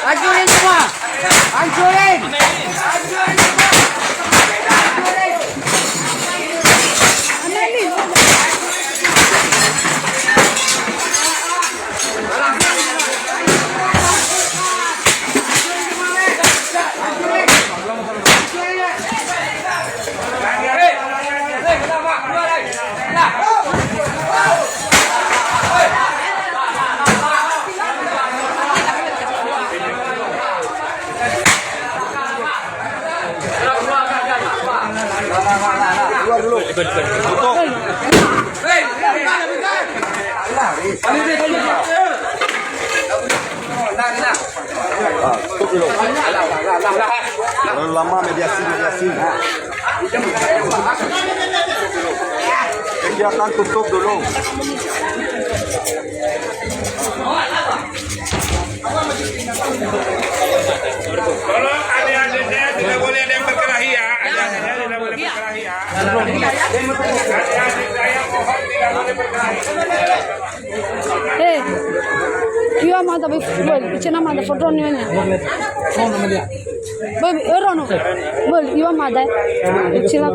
Hancurin semua! Hancurin! Tutup dulu. Terlalu lama mediasi. Kegiatan tutup dulu. Tolong adik-adiknya tidak boleh ada yang berkelahi ya. Adik-adiknya tidak boleh berkelahi ya. Adik-adik saya mohon tidak boleh berkelahi. Iya mah tapi cina mah ada foto nih nya. Baby, erono. Bol, iya mah ada. Cina.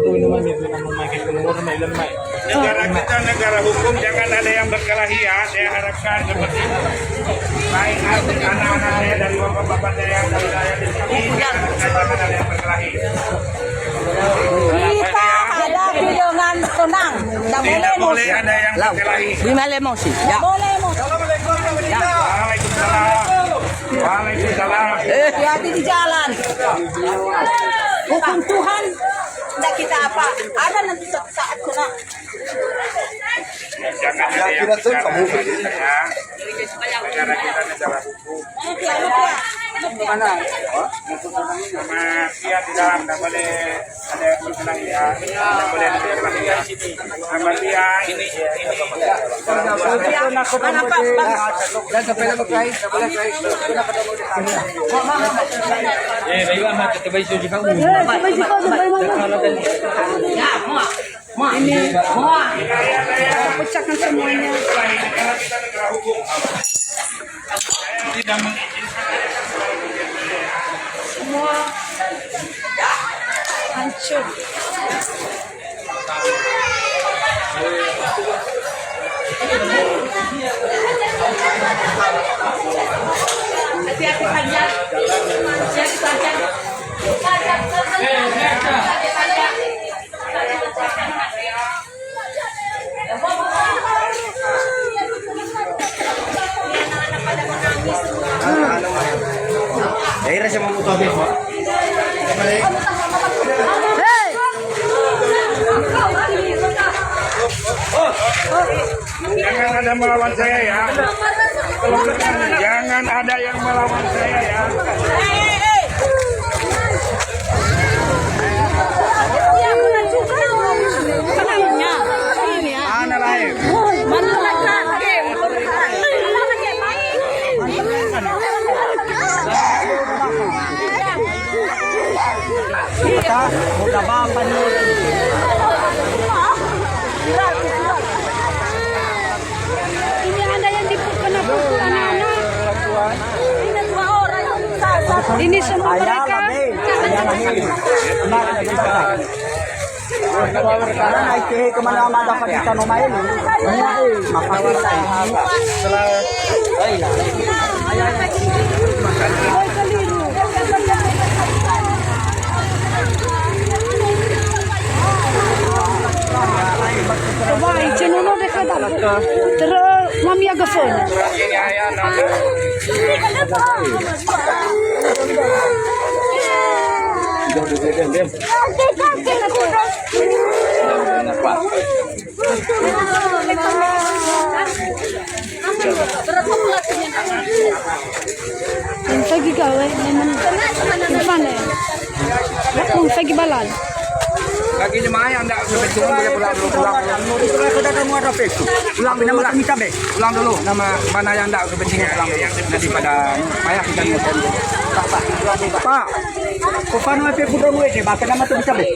Negara kita negara hukum, jangan ada yang berkelahi ya. Saya harapkan seperti itu. Baik anak-anak saya dari bapak-bapak saya dari saya di sini, jangan ada yang berkelahi. Kita hadapi dengan tenang. Tidak boleh ada yang berkelahi. Lima emosi. Ya. Boleh emosi. Waalaikumsalam. Waalaikumsalam. Hati-hati di jalan. Hukum Tuhan tidak kita apa. Ada nanti suatu saat kena. Jangan ada yang bicara ya. Negara kita negara hukum. Sama dia di dalam tidak boleh ada yang berkelahi ya. Tidak boleh ada yang berkelahi di sini. Sama dia ini. Mana Pak? Dan sampai nak berkelahi, tak boleh berkelahi. Bayu amat terbaik suji kamu. Ini pecahkan semuanya. Negara kita negara hukum. Saya tidak mengizinkan Semua hancur. Hati-hati saja. Hati-hati saja. Akhirnya saya mau mutu habis, Pak. jangan ada melawan saya ya. Jangan ada yang melawan saya ya. Mana lain? Kita mudah bapak nih. Ini ada yang kena pukul anak-anak. Ini dua orang yang Ini semua mereka. Karena naik kemana mana dapat kita nomain. Vai, ce nu de cada. Terus mami agak phone. Ini ayah Yung sa gigawe, naman. Yung paano yan? Kung sa gibalal. Lagi ni Maya anda sebentar ulang dulu nama mana yang anda kepentingan ulang dulu daripada Maya kita ngomong. Pak, kung paano ay pipudong mo ito, bakit naman ito bisabi?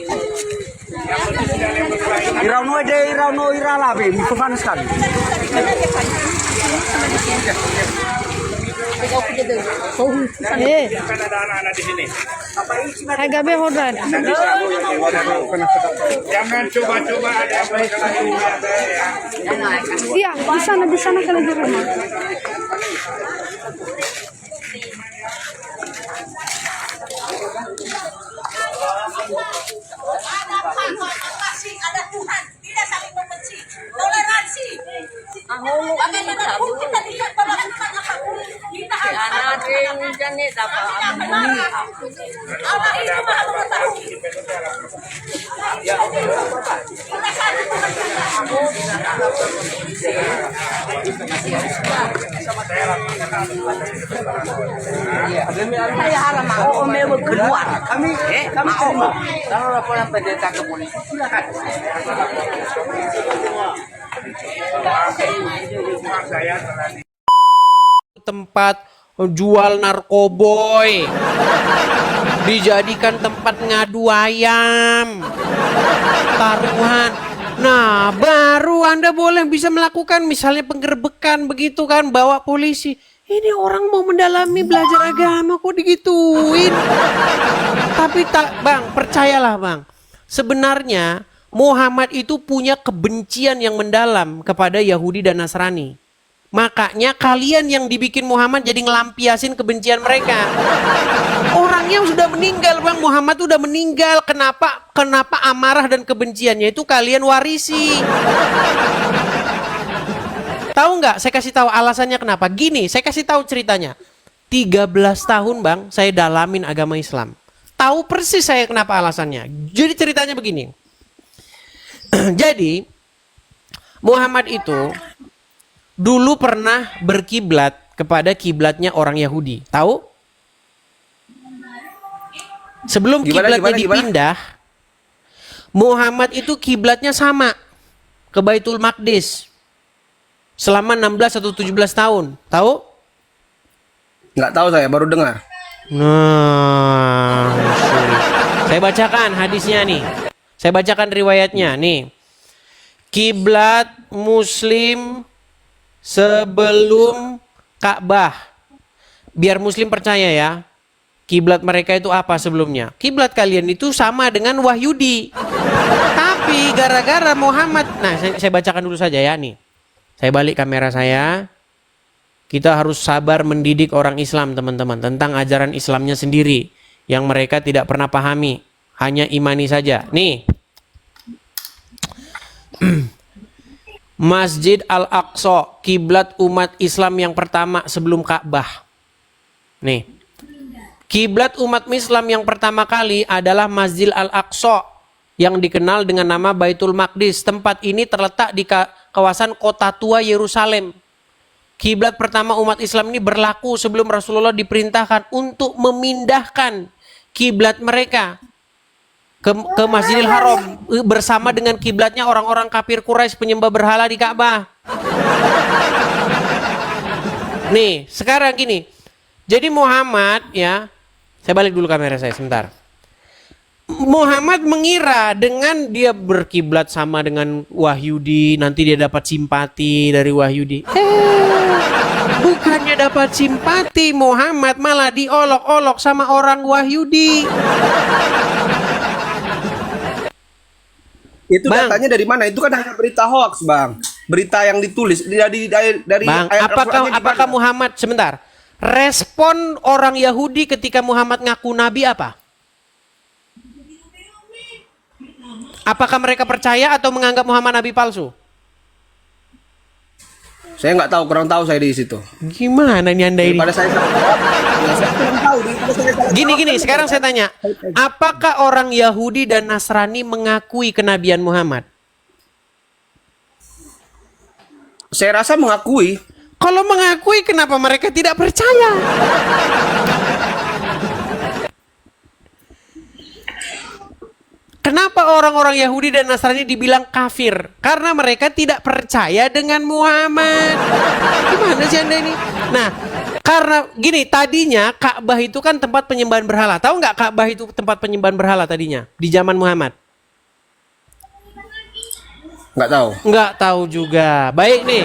Iraw no ide, iraw no iralabi, kung paano sekali? Eh, Kan ada anak-anak di sini. ay gabi hodran. Jangan coba-coba ada yang berkelahi ya. Iya, di sana kalau di rumah. Ada Tuhan, tidak saling membenci. Toleransi. Bagaimana pun kita lihat pada Tuhan apapun. Kita harus Allah itu maha mengetahui. Kita saling saya haram mau omewek keluar. Kami terima. Kalau laporan pendeta ke polisi silakan. Tempat jual narkoboy, dijadikan tempat ngadu ayam, taruhan. Nah, baru Anda boleh bisa melakukan misalnya penggerbekan begitu kan, bawa polisi. Ini orang mau mendalami belajar agama kok digituin. Tapi tak, Bang, percayalah Bang. Sebenarnya Muhammad itu punya kebencian yang mendalam kepada Yahudi dan Nasrani. Makanya kalian yang dibikin Muhammad jadi ngelampiasin kebencian mereka. Orangnya sudah meninggal Bang, Muhammad sudah meninggal. Kenapa amarah dan kebenciannya itu kalian warisi? Tahu nggak? Saya kasih tahu alasannya kenapa. Gini, saya kasih tahu ceritanya. 13 tahun Bang, saya dalamin agama Islam. Tahu persis saya kenapa alasannya. Jadi ceritanya begini. Jadi Muhammad itu dulu pernah berkiblat kepada kiblatnya orang Yahudi. Tahu? Sebelum kiblatnya dipindah, Muhammad itu kiblatnya sama ke Baitul Maqdis selama 16 atau 17 tahun. Tahu? Nggak tahu, saya baru dengar. Nah, saya bacakan hadisnya nih. Saya bacakan riwayatnya nih. Kiblat Muslim sebelum Ka'bah. Biar Muslim percaya ya. Kiblat mereka itu apa sebelumnya? Kiblat kalian itu sama dengan Wahyudi. Tapi gara-gara Muhammad, nah saya bacakan dulu saja ya nih. Saya balik kamera saya. Kita harus sabar mendidik orang Islam teman-teman tentang ajaran Islamnya sendiri yang mereka tidak pernah pahami, hanya imani saja. Nih. Masjid Al-Aqsa, kiblat umat Islam yang pertama sebelum Ka'bah. Nih. Kiblat umat Islam yang pertama kali adalah Masjid Al-Aqsa yang dikenal dengan nama Baitul Maqdis. Tempat ini terletak di kawasan kota tua Yerusalem. Kiblat pertama umat Islam ini berlaku sebelum Rasulullah diperintahkan untuk memindahkan kiblat mereka ke Masjidil Haram bersama dengan kiblatnya orang-orang kafir Quraisy penyembah berhala di Ka'bah. Nih, sekarang gini. Jadi Muhammad ya, saya balik dulu kamera saya sebentar. Muhammad mengira dengan dia berkiblat sama dengan Wahyudi, nanti dia dapat simpati dari Wahyudi. Bukannya dapat simpati, Muhammad malah diolok-olok sama orang Wahyudi. Itu Bang. datanya dari mana? Itu kan hanya berita hoax, Bang. Berita yang ditulis dari Bang, ayat Al-Qur'annya di apakah mana? Muhammad sebentar? Respon orang Yahudi ketika Muhammad ngaku nabi apa? Apakah mereka percaya atau menganggap Muhammad nabi palsu? Saya nggak tahu, kurang tahu saya di situ. Gimana nih Anda ini? Pada saya kurang tahu. Gini, sekarang saya tanya. Apakah orang Yahudi dan Nasrani mengakui kenabian Muhammad? Saya rasa mengakui. Kalau mengakui, kenapa mereka tidak percaya? Kenapa orang-orang Yahudi dan Nasrani dibilang kafir? Karena mereka tidak percaya dengan Muhammad. Gimana sih Anda ini? Nah, karena gini, tadinya Ka'bah itu kan tempat penyembahan berhala. Tahu nggak Ka'bah itu tempat penyembahan berhala tadinya? Di zaman Muhammad? Nggak tahu. Nggak tahu juga. Baik nih.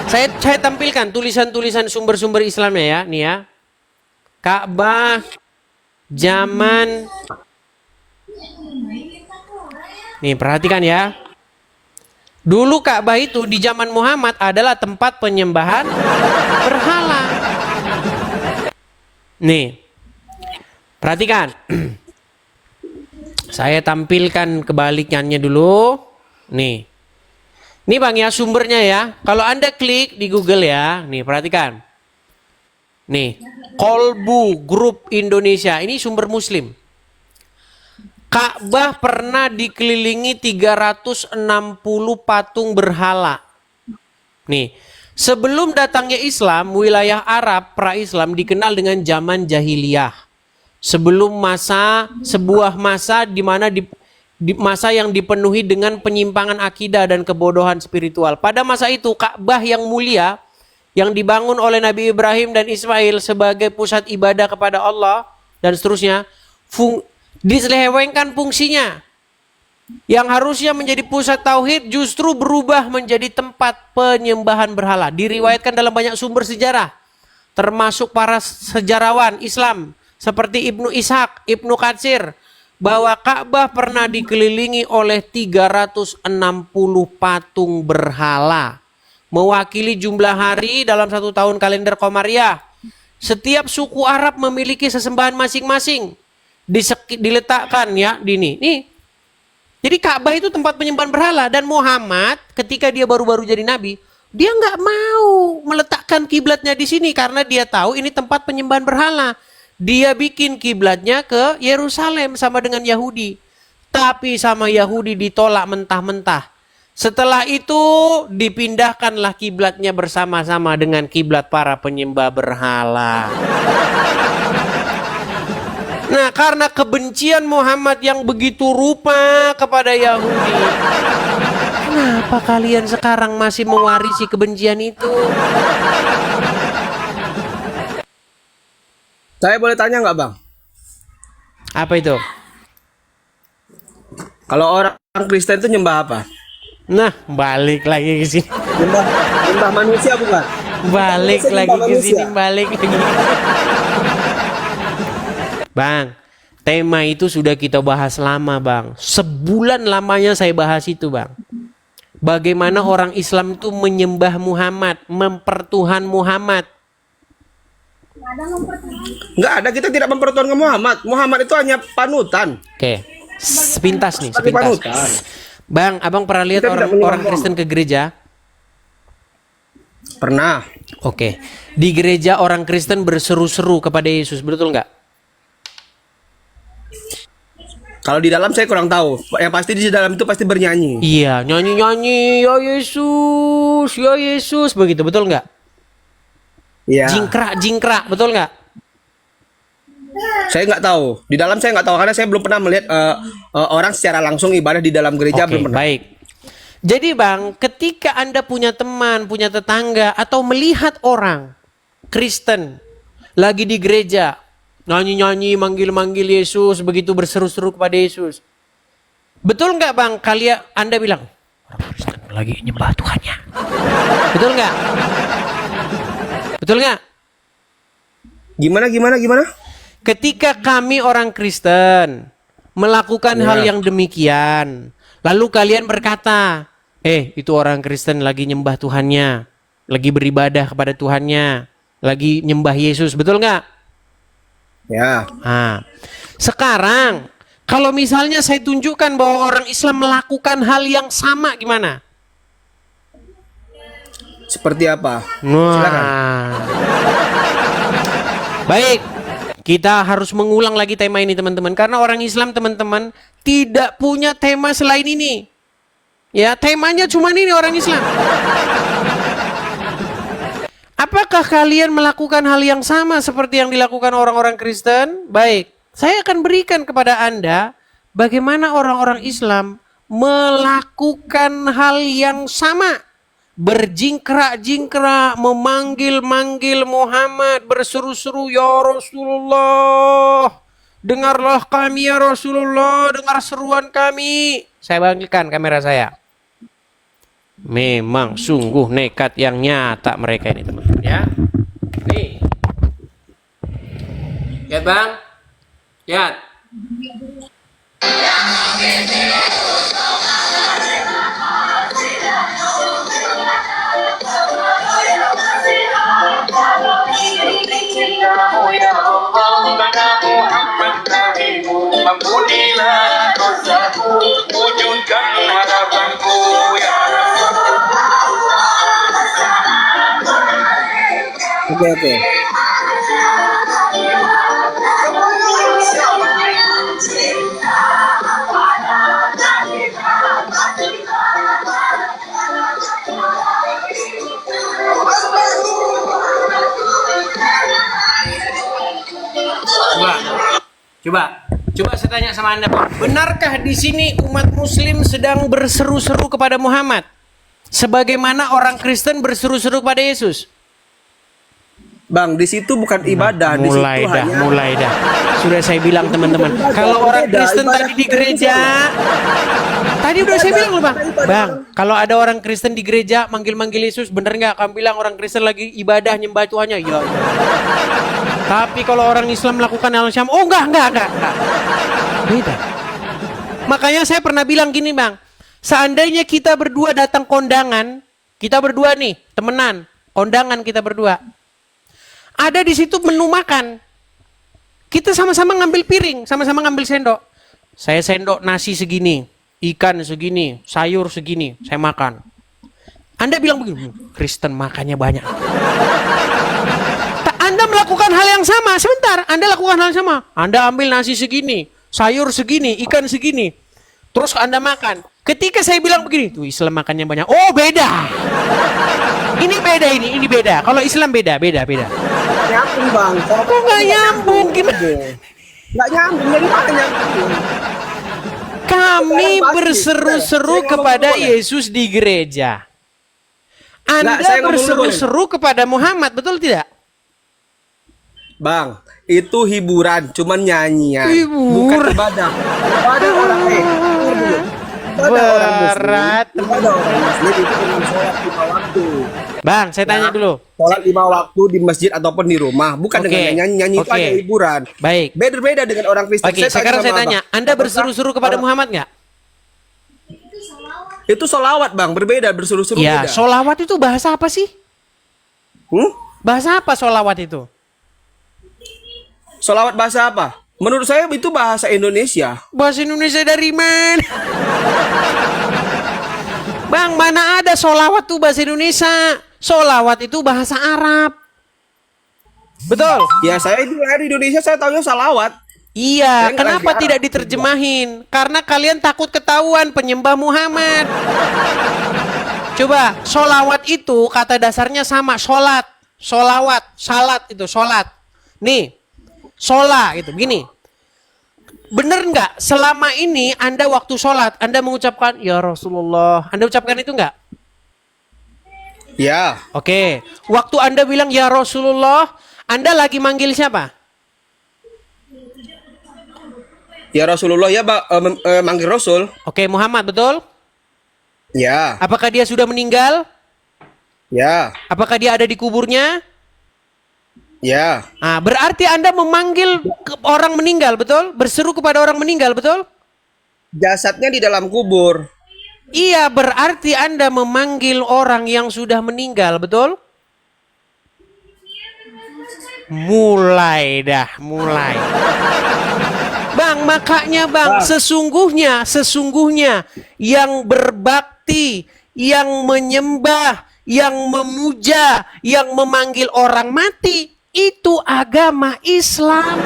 Saya tampilkan tulisan-tulisan sumber-sumber Islamnya ya. Nih ya. Ka'bah zaman. Nih perhatikan ya. Dulu Ka'bah itu di zaman Muhammad adalah tempat penyembahan berhala. Nih. Perhatikan. Saya tampilkan kebalikannya dulu. Nih. Ini Bang ya sumbernya ya. Kalau Anda klik di Google ya. Nih perhatikan. Nih. Kolbu Group Indonesia. Ini sumber Muslim. Ka'bah pernah dikelilingi 360 patung berhala. Nih. Sebelum datangnya Islam, wilayah Arab pra-Islam dikenal dengan zaman jahiliyah. Sebelum sebuah masa di mana masa yang dipenuhi dengan penyimpangan akidah dan kebodohan spiritual. Pada masa itu Ka'bah yang mulia yang dibangun oleh Nabi Ibrahim dan Ismail sebagai pusat ibadah kepada Allah dan seterusnya diselewengkan fungsinya. Yang harusnya menjadi pusat tauhid justru berubah menjadi tempat penyembahan berhala. Diriwayatkan dalam banyak sumber sejarah termasuk para sejarawan Islam seperti Ibnu Ishaq, Ibnu Katsir, bahwa Ka'bah pernah dikelilingi oleh 360 patung berhala, mewakili jumlah hari dalam 1 tahun kalender Qamariyah. Setiap suku Arab memiliki sesembahan masing-masing, diletakkan ya di ini. Nih. Jadi Ka'bah itu tempat penyembahan berhala, dan Muhammad ketika dia baru-baru jadi nabi, dia nggak mau meletakkan kiblatnya di sini karena dia tahu ini tempat penyembahan berhala. Dia bikin kiblatnya ke Yerusalem sama dengan Yahudi. Tapi sama Yahudi ditolak mentah-mentah. Setelah itu dipindahkanlah kiblatnya bersama-sama dengan kiblat para penyembah berhala. Nah, karena kebencian Muhammad yang begitu rupa kepada Yahudi, kenapa kalian sekarang masih mewarisi kebencian itu? Saya boleh tanya nggak Bang? Apa itu? Kalau orang Kristen itu nyembah apa? Nah, balik lagi ke sini. Nyembah manusia bukan? Balik Manusia lagi nyembah ke manusia. sini, balik lagi. Bang, tema itu sudah kita bahas lama, Bang. Sebulan lamanya saya bahas itu, Bang. Bagaimana orang Islam itu menyembah Muhammad, mempertuhan Muhammad. Nggak ada, kita tidak mempertuhankan Muhammad. Muhammad itu hanya panutan. Oke, sepintas nih, Tapi sepintas. panutan. Bang, abang pernah lihat Kita tidak orang menyembah Kristen ke gereja? Pernah. Oke, di gereja orang Kristen berseru-seru kepada Yesus, betul nggak? Kalau di dalam saya kurang tahu. Yang pasti di dalam itu pasti bernyanyi. Iya, nyanyi-nyanyi, ya Yesus, begitu, betul nggak? Iya. Jingkrak, betul nggak? Saya nggak tahu. Di dalam saya nggak tahu karena saya belum pernah melihat orang secara langsung ibadah di dalam gereja. Oke, Belum pernah. baik. Jadi Bang, ketika Anda punya teman, punya tetangga, atau melihat orang Kristen lagi di gereja, nyanyi-nyanyi, manggil-manggil Yesus, begitu berseru-seru kepada Yesus. Betul nggak Bang, Anda bilang, orang Kristen lagi nyembah Tuhannya. Betul nggak? Betul nggak? Gimana? Ketika kami orang Kristen melakukan hal yang demikian, lalu kalian berkata, itu orang Kristen lagi nyembah Tuhannya, lagi beribadah kepada Tuhannya, lagi nyembah Yesus, betul nggak? Ya. Nah, sekarang kalau misalnya saya tunjukkan bahwa orang Islam melakukan hal yang sama, gimana? Seperti apa? Nah. Baik, kita harus mengulang lagi tema ini teman-teman. Karena orang Islam teman-teman tidak punya tema selain ini. Ya, temanya cuma ini orang Islam. Apakah kalian melakukan hal yang sama seperti yang dilakukan orang-orang Kristen? Baik, saya akan berikan kepada Anda bagaimana orang-orang Islam melakukan hal yang sama. Berjingkrak-jingkrak, memanggil-manggil Muhammad, berseru-seru, ya Rasulullah, dengarlah kami ya Rasulullah, dengar seruan kami. Saya bangkitkan kamera saya. Memang sungguh nekat yang nyata mereka ini teman-teman ya. Nih. Lihat bang. Lihat. Ampunilah dosaku, wujudkan harapanku ya Oke. Coba saya tanya sama Anda, Pak. Benarkah di sini umat muslim sedang berseru-seru kepada Muhammad sebagaimana orang Kristen berseru-seru kepada Yesus? Bang, di situ bukan ibadah, di situ hanya mulai dah. Sudah saya bilang teman-teman, kalau orang Kristen tadi di gereja, tadi udah saya bilang loh bang. Bang, kalau ada orang Kristen di gereja manggil-manggil Yesus, bener nggak? Kamu bilang orang Kristen lagi ibadah nyembah Tuhannya? Ya. Tapi kalau orang Islam melakukan hal yang sama, oh enggak. Beda. Makanya saya pernah bilang gini bang, seandainya kita berdua datang kondangan, kita berdua nih temenan, kondangan kita berdua. Ada di situ menu makan. Kita sama-sama ngambil piring, sama-sama ngambil sendok. Saya sendok nasi segini, ikan segini, sayur segini, saya makan. Anda bilang begini, Kristen makannya banyak. Anda melakukan hal yang sama, sebentar, Anda lakukan hal yang sama. Anda ambil nasi segini, sayur segini, ikan segini. Terus Anda makan. Ketika saya bilang begini, tuh Islam makannya banyak. Oh beda. Ini beda. Kalau Islam beda. nyambung bang. Kok nggak nyambung? Gimana? Nggak nyambung, dari mana nyambung? Kami berseru-seru kepada Yesus di gereja. Anda berseru-seru kepada Muhammad, betul tidak? Bang, itu hiburan, cuman nyanyian, bukan ibadah. Ibadah orang Berat. Ibadah orang Muslim itu dengan sholat 5 waktu. Bang, saya tanya dulu. Sholat 5 waktu di masjid ataupun di rumah, bukan dengan nyanyi-nyanyi itu hanya hiburan. Baik. Beda-beda dengan orang Kristen. Oke, sekarang saya tanya, Anda berseru-seru kepada Muhammad nggak? Itu solawat bang, berbeda, berseru-seru ya, beda. solawat itu bahasa apa sih? Bahasa apa solawat itu? Solawat bahasa apa? Menurut saya itu bahasa Indonesia. Bahasa Indonesia dari mana? Bang, mana ada solawat tuh bahasa Indonesia? Solawat itu bahasa Arab. Betul? Ya saya di Indonesia saya tahunya salawat. Iya, kenapa tidak diterjemahin? Karena kalian takut ketahuan penyembah Muhammad. Coba, solawat itu kata dasarnya sama, sholat, solawat, salat itu sholat. Nih, sholat gitu, gini. Bener nggak? Selama ini Anda waktu sholat, Anda mengucapkan ya Rasulullah. Anda ucapkan itu nggak? Ya. Oke. Waktu Anda bilang ya Rasulullah, Anda lagi manggil siapa? Ya Rasulullah ya manggil Rasul. Oke, Muhammad, betul? Ya. Apakah dia sudah meninggal? Ya. Apakah dia ada di kuburnya? Ya. Ah, berarti Anda memanggil orang meninggal, betul? Berseru kepada orang meninggal, betul? Jasadnya di dalam kubur. Iya, berarti Anda memanggil orang yang sudah meninggal, betul? Mulai. Bang, makanya bang, sesungguhnya yang berbakti, yang menyembah, yang memuja, yang memanggil orang mati, itu agama Islam.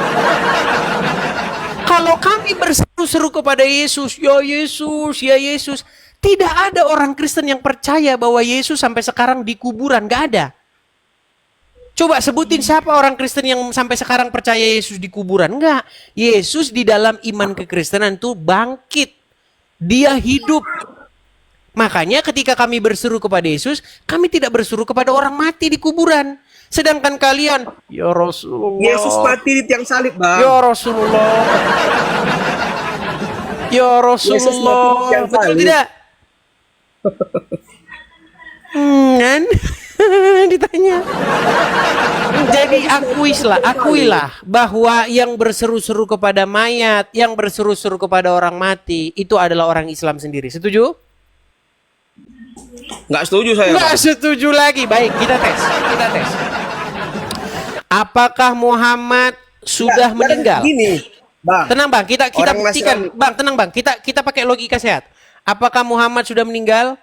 Kalau kami berseru-seru kepada Yesus, ya Yesus, ya Yesus, tidak ada orang Kristen yang percaya bahwa Yesus sampai sekarang di kuburan, gak ada. Coba sebutin siapa orang Kristen yang sampai sekarang percaya Yesus di kuburan? Enggak. Yesus di dalam iman kekristenan itu bangkit. Dia hidup. Makanya ketika kami berseru kepada Yesus, kami tidak berseru kepada orang mati di kuburan. Sedangkan kalian, ya Rasulullah. Yesus mati di tiang salib, Bang. Ya Rasulullah. Ya Rasulullah. Betul tidak? Kan? Ditanya. Jadi akuilah bahwa yang berseru-seru kepada mayat, yang berseru-seru kepada orang mati, itu adalah orang Islam sendiri. Setuju? Nggak setuju saya, Nggak Bang. setuju lagi. Baik, kita tes. Apakah Muhammad sudah meninggal? Gini, Bang. Tenang Bang, kita Orang buktikan. Nasrani. Bang, tenang Bang. Kita pakai logika sehat. Apakah Muhammad sudah meninggal?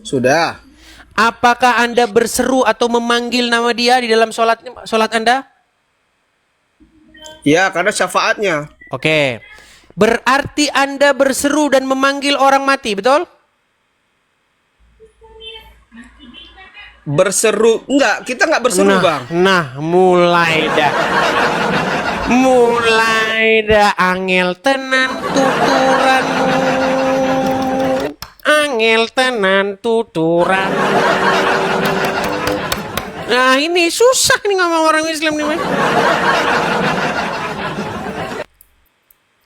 Sudah. Apakah Anda berseru atau memanggil nama dia di dalam sholat Anda? Ya, karena syafaatnya. Oke. Berarti Anda berseru dan memanggil orang mati, betul? Berseru. Enggak, kita nggak berseru, Bang. Nah, mulai dah angel tenan tuturanmu. Angel tenan tuturan. Nah, ini susah nih ngomong orang Islam nih, Mas.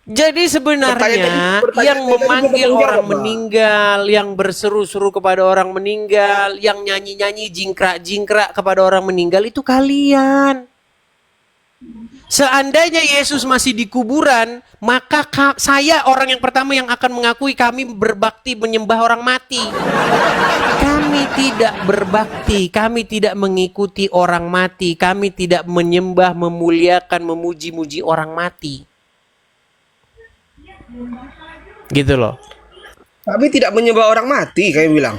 Jadi sebenarnya yang memanggil orang meninggal, yang berseru-seru kepada orang meninggal, yang nyanyi-nyanyi jingkrak-jingkrak kepada orang meninggal itu kalian. Seandainya Yesus masih di kuburan, maka saya orang yang pertama yang akan mengakui kami berbakti menyembah orang mati. Kami tidak berbakti, kami tidak mengikuti orang mati, kami tidak menyembah, memuliakan, memuji-muji orang mati. Gitu loh. Kami tidak menyembah orang mati, kayak bilang.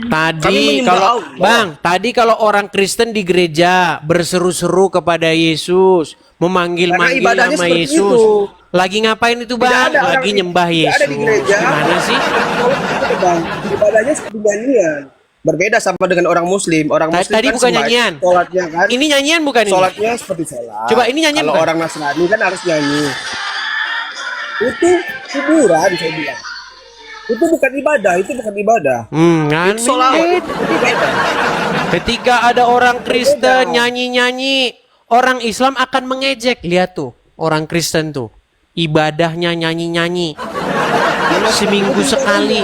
Tadi kalau tadi kalau orang Kristen di gereja berseru-seru kepada Yesus, memanggil-manggil nama Yesus. Itu. Lagi ngapain itu, Bang? Lagi nyembah Yesus. Gimana sih? Bang, ibadahnya seperti nyanyian. Berbeda sama dengan orang Muslim. Orang Muslim tadi kan bukan nyanyian. Sholatnya kan. Ini nyanyian bukan ini? Sholatnya seperti sholat. Coba ini nyanyian. Kalau orang Nasrani kan harus nyanyi. Itu kuburan, saya bilang. Itu bukan ibadah, Kan? Itu sholawat. Ketika ada orang Kristen nyanyi-nyanyi, orang Islam akan mengejek. Lihat tuh, orang Kristen tuh ibadahnya nyanyi-nyanyi. Seminggu sekali.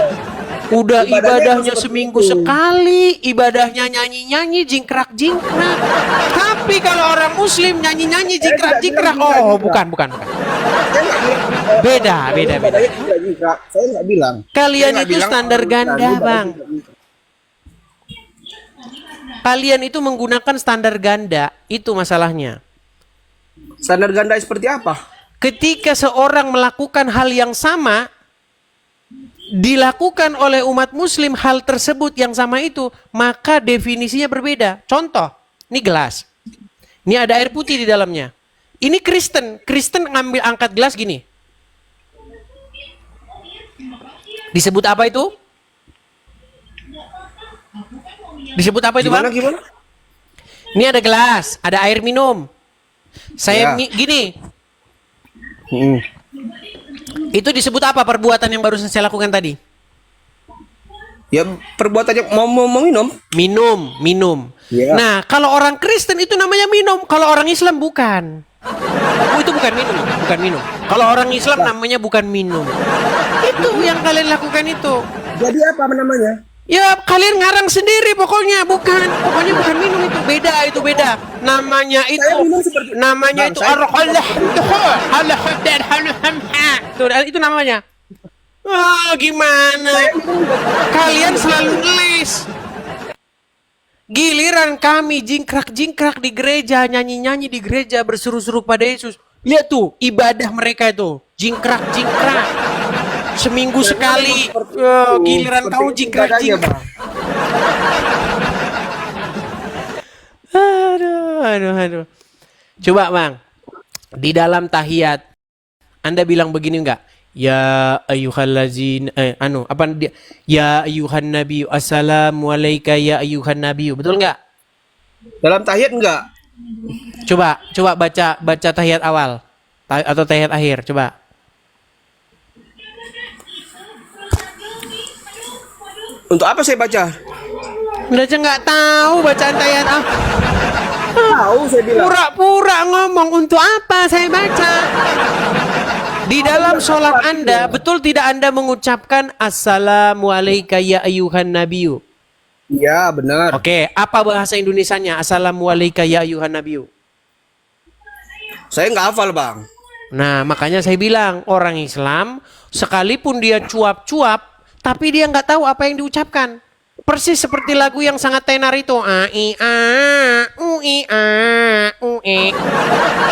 Udah ibadahnya seminggu sekali, ibadahnya nyanyi-nyanyi, jingkrak-jingkrak. Tapi kalau orang Muslim nyanyi-nyanyi, jingkrak-jingkrak, oh bukan. Beda. Saya nggak bilang. Kalian itu standar ganda, Bang. Kalian itu menggunakan standar ganda, itu masalahnya. Standar ganda seperti apa? Ketika seorang melakukan hal yang sama, dilakukan oleh umat Muslim hal tersebut yang sama itu, maka definisinya berbeda. Contoh, ini gelas. Ini ada air putih di dalamnya. Ini Kristen ngambil angkat gelas gini. Disebut apa itu? Disebut apa itu, Bang? Gimana? Ini ada gelas, ada air minum. Saya gini. Itu disebut apa perbuatan yang baru saya lakukan tadi? Ya perbuatannya mau minum. Minum. Yeah. Nah, kalau orang Kristen itu namanya minum. Kalau orang Islam bukan. Itu bukan minum. Kalau orang Islam namanya bukan minum. Itu yang kalian lakukan itu. Jadi apa namanya? Ya kalian ngarang sendiri pokoknya bukan minum itu beda. Namanya itu itu namanya. Oh, gimana? Kalian selalu ngeles. Giliran kami jingkrak-jingkrak di gereja, nyanyi-nyanyi di gereja, berseru-seru pada Yesus. Lihat tuh ibadah mereka itu, jingkrak-jingkrak. seminggu sekali. Giliran kau jingkrak-jingkrak. Aduh. Coba Bang, di dalam tahiyat Anda bilang begini enggak? Ya ayyuhallazin ya ayyuhan nabi assalamu alayka ya ayyuhan nabi. Betul enggak? Dalam tahiyat enggak? Coba baca tahiyat awal atau tahiyat akhir, coba. Untuk apa saya baca? Udah aja nggak tahu bacaan tahiyat apa. Tahu saya bilang. Pura-pura ngomong untuk apa saya baca. Di dalam sholat Anda, betul tidak Anda mengucapkan Assalamu alayka ya ayyuhan nabiyyu? Iya, benar. Oke, apa bahasa Indonesianya? Assalamu alayka ya ayyuhan nabiyyu. Saya nggak hafal, Bang. Nah, makanya saya bilang, orang Islam, sekalipun dia cuap-cuap, tapi dia nggak tahu apa yang diucapkan. Persis seperti lagu yang sangat tenar itu.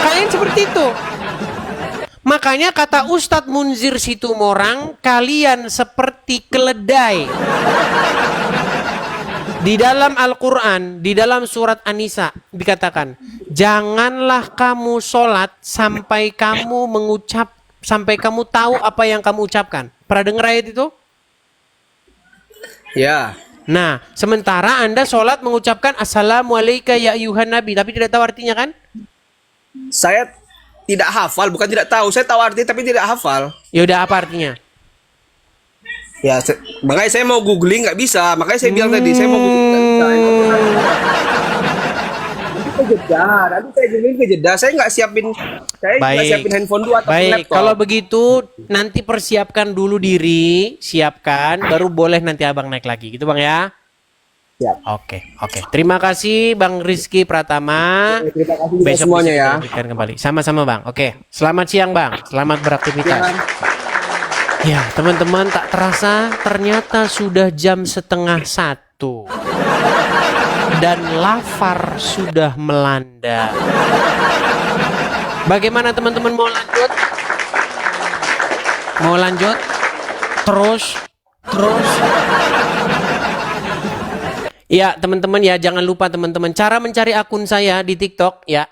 Kalian seperti itu. Makanya kata Ustadz Munzir Situmorang, kalian seperti keledai. Di dalam Al-Quran, di dalam surat An-Nisa dikatakan, janganlah kamu sholat sampai kamu tahu apa yang kamu ucapkan. Pernah dengar ayat itu? Ya. Nah, sementara Anda sholat mengucapkan Assalamualaikum ya ayyuhan nabi, tapi tidak tahu artinya kan? Saya tidak hafal, bukan tidak tahu. Saya tahu artinya tapi tidak hafal. Ya udah, apa artinya? Ya, makanya saya mau googling nggak bisa. Makanya saya bilang tadi saya mau googling nggak bisa. Nanti saya googling kejeda. Saya nggak siapin handphone dulu atau baik. laptop. Kalau begitu nanti persiapkan dulu diri, siapkan, baru boleh nanti abang naik lagi, gitu bang ya. Siap. Oke. Terima kasih Bang Rizky Pratama. Terima kasih Besok semuanya bisa ya. kita lanjutkan kembali. Sama-sama Bang. Oke. Selamat siang Bang. Selamat beraktivitas. Ya teman-teman, tak terasa ternyata sudah jam 12:30 dan lapar sudah melanda. Bagaimana teman-teman, mau lanjut? Mau lanjut? Terus. Ya teman-teman ya, jangan lupa teman-teman cara mencari akun saya di TikTok ya.